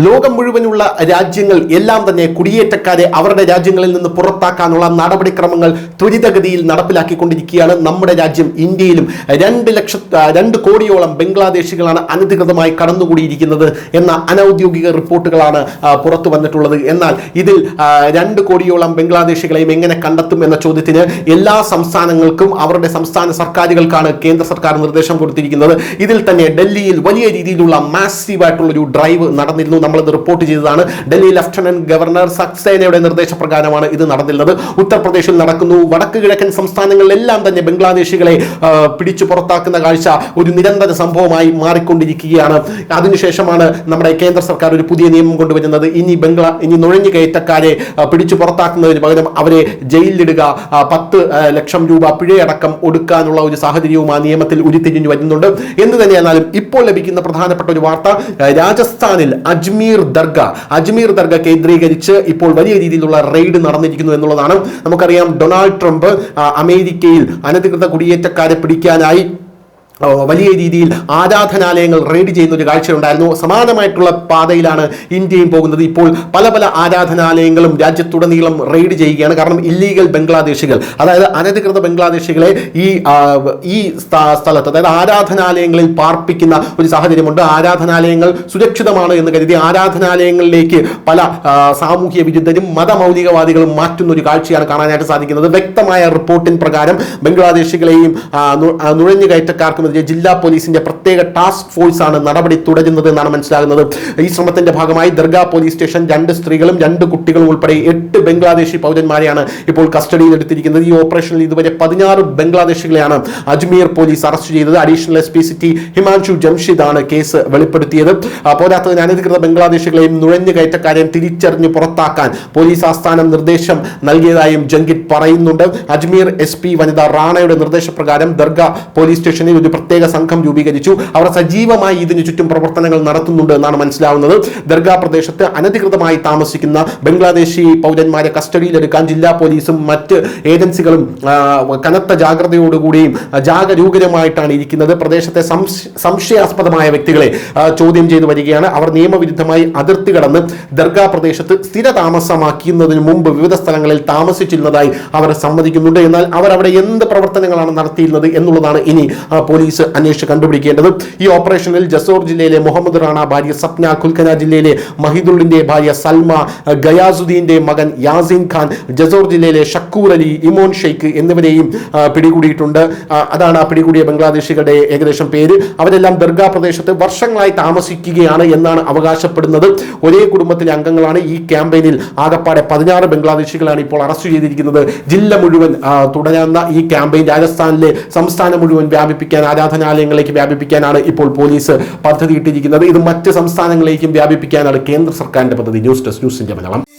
ലോകം മുഴുവനുള്ള രാജ്യങ്ങൾ എല്ലാം തന്നെ കുടിയേറ്റക്കാരെ അവരുടെ രാജ്യങ്ങളിൽ നിന്ന് പുറത്താക്കാനുള്ള നടപടിക്രമങ്ങൾ ത്വരിതഗതിയിൽ നടപ്പിലാക്കിക്കൊണ്ടിരിക്കുകയാണ്. നമ്മുടെ രാജ്യം ഇന്ത്യയിലും 2 കോടിയോളം ബംഗ്ലാദേശികളാണ് അനധികൃതമായി കടന്നുകൂടിയിരിക്കുന്നത് എന്ന അനൌദ്യോഗിക റിപ്പോർട്ടുകളാണ് പുറത്തു വന്നിട്ടുള്ളത്. എന്നാൽ ഇതിൽ 2 കോടിയോളം ബംഗ്ലാദേശികളെയും എങ്ങനെ കണ്ടെത്തും എന്ന ചോദ്യത്തിന് എല്ലാ സംസ്ഥാനങ്ങൾക്കും അവരുടെ സംസ്ഥാന സർക്കാരുകൾക്കാണ് കേന്ദ്ര സർക്കാർ നിർദ്ദേശം കൊടുത്തിരിക്കുന്നത്. ഇതിൽ തന്നെ ഡൽഹിയിൽ വലിയ രീതിയിലുള്ള മാസീവായിട്ടുള്ള ഒരു ഡ്രൈവ് നടന്നിരുന്നു. നമ്മളത് റിപ്പോർട്ട് ചെയ്തതാണ്. ഡൽഹി ലഫ്റ്റനന്റ് ഗവർണർ സക്സേനയുടെ നിർദ്ദേശപ്രകാരമാണ് ഇത് നടന്നിരുന്നത്. ഉത്തർപ്രദേശിൽ നടക്കുന്നു. വടക്ക് കിഴക്കൻ സംസ്ഥാനങ്ങളിലെല്ലാം തന്നെ ബംഗ്ലാദേശികളെ പിടിച്ചു പുറത്താക്കുന്ന കാഴ്ച ഒരു നിരന്തര സംഭവമായി മാറിക്കൊണ്ടിരിക്കുകയാണ്. അതിനുശേഷമാണ് നമ്മുടെ കേന്ദ്ര സർക്കാർ ഒരു പുതിയ നിയമം കൊണ്ടുവരുന്നത്. ഇനി നുഴഞ്ഞു കയറ്റക്കാരെ പിടിച്ചു പുറത്താക്കുന്നതിന് പകരം അവരെ ജയിലിലിടുക, 10 ലക്ഷം രൂപ പിഴയടക്കം ഒടുക്കാനുള്ള ഒരു സാഹചര്യവും ആ നിയമത്തിൽ ഉരുത്തിരിഞ്ഞു വരുന്നുണ്ട്. എന്ന് തന്നെയാണെങ്കിലും ഇപ്പോൾ ലഭിക്കുന്ന പ്രധാനപ്പെട്ട ഒരു വാർത്ത, രാജസ്ഥാനിൽ അജ്മീർ ദർഗ കേന്ദ്രീകരിച്ച് ഇപ്പോൾ വലിയ രീതിയിലുള്ള റെയ്ഡ് നടന്നിരിക്കുന്നു എന്നുള്ളതാണ്. നമുക്കറിയാം, ഡൊണാൾഡ് ട്രംപ് അമേരിക്കയിൽ അനധികൃത കുടിയേറ്റക്കാരെ പിടിക്കാനായി വലിയ രീതിയിൽ ആരാധനാലയങ്ങൾ റെയ്ഡ് ചെയ്യുന്ന ഒരു കാഴ്ചയുണ്ടായിരുന്നു. സമാനമായിട്ടുള്ള പാതയിലാണ് ഇന്ത്യയും പോകുന്നത്. ഇപ്പോൾ പല ആരാധനാലയങ്ങളും രാജ്യത്തുടനീളം റെയ്ഡ് ചെയ്യുകയാണ്. കാരണം ഇല്ലീഗൽ ബംഗ്ലാദേശികൾ, അതായത് അനധികൃത ബംഗ്ലാദേശികളെ ഈ സ്ഥലത്ത്, അതായത് ആരാധനാലയങ്ങളിൽ പാർപ്പിക്കുന്ന ഒരു സാഹചര്യമുണ്ട്. ആരാധനാലയങ്ങൾ സുരക്ഷിതമാണ് എന്ന് കരുതി ആരാധനാലയങ്ങളിലേക്ക് പല സാമൂഹ്യ വിരുദ്ധരും മതമൗലികവാദികളും മാറ്റുന്ന ഒരു കാഴ്ചയാണ് കാണാനായിട്ട് സാധിക്കുന്നത്. വ്യക്തമായ റിപ്പോർട്ടിൻ പ്രകാരം ബംഗ്ലാദേശികളെയും നുഴഞ്ഞു കയറ്റക്കാർക്കും ജില്ലാ പോലീസിന്റെ പ്രത്യേക ടാസ്ക് ഫോഴ്സ് ആണ് നടപടി തുടരുന്നത് എന്നാണ് മനസ്സിലാകുന്നത്. ഈ ശ്രമത്തിന്റെ ഭാഗമായി ദർഗ പോലീസ് സ്റ്റേഷൻ 2 സ്ത്രീകളും 2 കുട്ടികളും ഉൾപ്പെടെ 8 ബംഗ്ലാദേശി പൗരന്മാരെയാണ് ഇപ്പോൾ കസ്റ്റഡിയിൽ എടുത്തിരിക്കുന്നത്. ഈ ഓപ്പറേഷനിൽ ഇതുവരെ 16 ബംഗ്ലാദേശികളെയാണ് അജ്മീർ പോലീസ് അറസ്റ്റ് ചെയ്തത്. Additional SP city Himanshu Jamshid ആണ് കേസ് വെളിപ്പെടുത്തിയത്. പോരാത്തതിന് അനധികൃത ബംഗ്ലാദേശികളെയും നുഴഞ്ഞു കയറ്റക്കാരെയും തിരിച്ചറിഞ്ഞ് പുറത്താക്കാൻ പോലീസ് ആസ്ഥാനം നിർദ്ദേശം നൽകിയതായും ജംഗിഡ് പറയുന്നുണ്ട്. അജ്മീർ SP വനിത റാണയുടെ നിർദ്ദേശപ്രകാരം ദർഗ പോലീസ് സ്റ്റേഷനിൽ ഒരു പ്രത്യേക സംഘം രൂപീകരിച്ചു. അവർ സജീവമായി ഇതിനു ചുറ്റും പ്രവർത്തനങ്ങൾ നടത്തുന്നുണ്ട് എന്നാണ് മനസ്സിലാവുന്നത്. ദർഗ പ്രദേശത്ത് അനധികൃതമായി താമസിക്കുന്ന ബംഗ്ലാദേശി പൗരന്മാരെ കസ്റ്റഡിയിലെടുക്കാൻ ജില്ലാ പോലീസും മറ്റ് ഏജൻസികളും കനത്ത ജാഗ്രതയോടുകൂടിയും ജാഗരൂകരമായിട്ടാണ് ഇരിക്കുന്നത്. പ്രദേശത്തെ സംശയാസ്പദമായ വ്യക്തികളെ ചോദ്യം ചെയ്തു വരികയാണ്. അവർ നിയമവിരുദ്ധമായി അതിർത്തി കടന്ന് ദർഗ പ്രദേശത്ത് സ്ഥിരതാമസമാക്കുന്നതിന് മുമ്പ് വിവിധ സ്ഥലങ്ങളിൽ താമസിച്ചിരുന്നതായി അവർ സമ്മതിക്കുന്നുണ്ട്. എന്നാൽ അവർ അവിടെ എന്ത് പ്രവർത്തനങ്ങളാണ് നടത്തിയിരുന്നത് എന്നുള്ളതാണ് ഇനി പോലീസ് അന്വേഷിച്ച് കണ്ടുപിടിക്കേണ്ടത്. ഈ ഓപ്പറേഷനിൽ ജസോർ ജില്ലയിലെ മുഹമ്മദ് റാണ ഭാര്യ സപ്ന, കുൽക്കന ജില്ലയിലെ മഹിദുള്ളിന്റെ ഭാര്യ സൽമ, ഗയാസുദ്ദീന്റെ മകൻ യാസിൻ ഖാൻ, ജസോർ ജില്ലയിലെ ഷക്കൂർ അലി, ഇമോൻ ഷെയ്ഖ് എന്നിവരെയും പിടികൂടിയിട്ടുണ്ട്. അതാണ് ആ പിടികൂടിയ ബംഗ്ലാദേശികളുടെ ഏകദേശം പേര്. അവരെല്ലാം ദർഗ പ്രദേശത്ത് വർഷങ്ങളായി താമസിക്കുകയാണ് എന്നാണ് അവകാശപ്പെടുന്നത്. ഒരേ കുടുംബത്തിലെ അംഗങ്ങളാണ്. ഈ ക്യാമ്പയിനിൽ ആകപ്പാടെ 16 ബംഗ്ലാദേശികളാണ് ഇപ്പോൾ അറസ്റ്റ് ചെയ്തിരിക്കുന്നത്. ജില്ല മുഴുവൻ തുടരുന്ന ഈ ക്യാമ്പയിൻ രാജസ്ഥാനിലെ സംസ്ഥാനം മുഴുവൻ വ്യാപിപ്പിക്കാൻ, ആരാധനാലയങ്ങളിലേക്ക് വ്യാപിപ്പിക്കാനാണ് ഇപ്പോൾ പോലീസ് പദ്ധതിയിട്ടിരിക്കുന്നത്. ഇത് മറ്റ് സംസ്ഥാനങ്ങളിലേക്കും വ്യാപിപ്പിക്കാനാണ് കേന്ദ്ര സർക്കാരിന്റെ പദ്ധതി. News desk, news India Malayalam.